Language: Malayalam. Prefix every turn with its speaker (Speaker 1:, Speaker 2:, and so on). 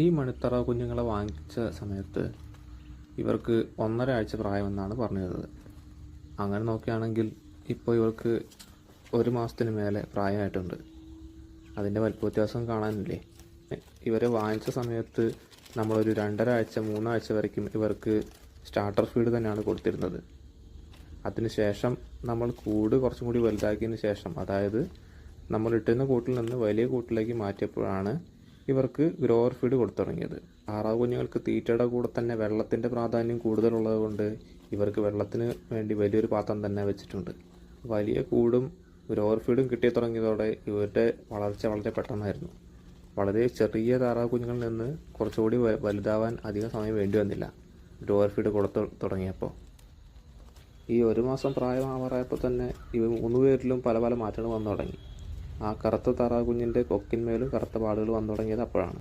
Speaker 1: ഈ മണിത്തറ കുഞ്ഞുങ്ങളെ വാങ്ങിച്ച സമയത്ത് ഇവർക്ക് 1.5 ആഴ്ച പ്രായമെന്നാണ് പറഞ്ഞിരുന്നത്. അങ്ങനെ നോക്കുകയാണെങ്കിൽ ഇപ്പോൾ ഇവർക്ക് 1 മാസത്തിന് മേലെ പ്രായമായിട്ടുണ്ട്. അതിൻ്റെ വലിപ്പ വ്യത്യാസം കാണാനില്ലേ? ഇവരെ വാങ്ങിച്ച സമയത്ത് നമ്മളൊരു 2.5 ആഴ്ച 3 ആഴ്ച വരയ്ക്കും ഇവർക്ക് സ്റ്റാർട്ടർ ഫീഡ് തന്നെയാണ് കൊടുത്തിരുന്നത്. അതിനുശേഷം നമ്മൾ കൂട് കുറച്ചും കൂടി വലുതാക്കിയതിന് ശേഷം, അതായത് നമ്മൾ ഇട്ടിരുന്ന കൂട്ടിൽ നിന്ന് വലിയ കൂട്ടിലേക്ക് മാറ്റിയപ്പോഴാണ് ഇവർക്ക് ഗ്രോവർ ഫീഡ് കൊടുത്തു തുടങ്ങിയത്. താറാവ് കുഞ്ഞുങ്ങൾക്ക് തീറ്റയുടെ കൂടെ തന്നെ വെള്ളത്തിൻ്റെ പ്രാധാന്യം കൂടുതലുള്ളത് കൊണ്ട് ഇവർക്ക് വെള്ളത്തിന് വേണ്ടി വലിയൊരു പാത്രം തന്നെ വെച്ചിട്ടുണ്ട്. വലിയ കൂടും ഗ്രോവർ ഫീഡും കിട്ടി തുടങ്ങിയതോടെ ഇവരുടെ വളർച്ച വളരെ പെട്ടെന്നായിരുന്നു. വളരെ ചെറിയ താറാവ് കുഞ്ഞുങ്ങളിൽ നിന്ന് കുറച്ചുകൂടി വലുതാവാൻ അധികം സമയം വേണ്ടി വന്നില്ല ഗ്രോവർ ഫീഡ് കൊടുത്തു തുടങ്ങിയപ്പോൾ. ഈ 1 മാസം പ്രായമാവാറായപ്പോൾ തന്നെ ഇവ 3 പേരിലും പല മാറ്റങ്ങൾ വന്നു തുടങ്ങി. ആ കറുത്ത താറാവ് കുഞ്ഞിൻ്റെ കൊക്കിന്മേലും കറുത്ത പാടുകൾ വന്നു തുടങ്ങിയത് അപ്പോഴാണ്.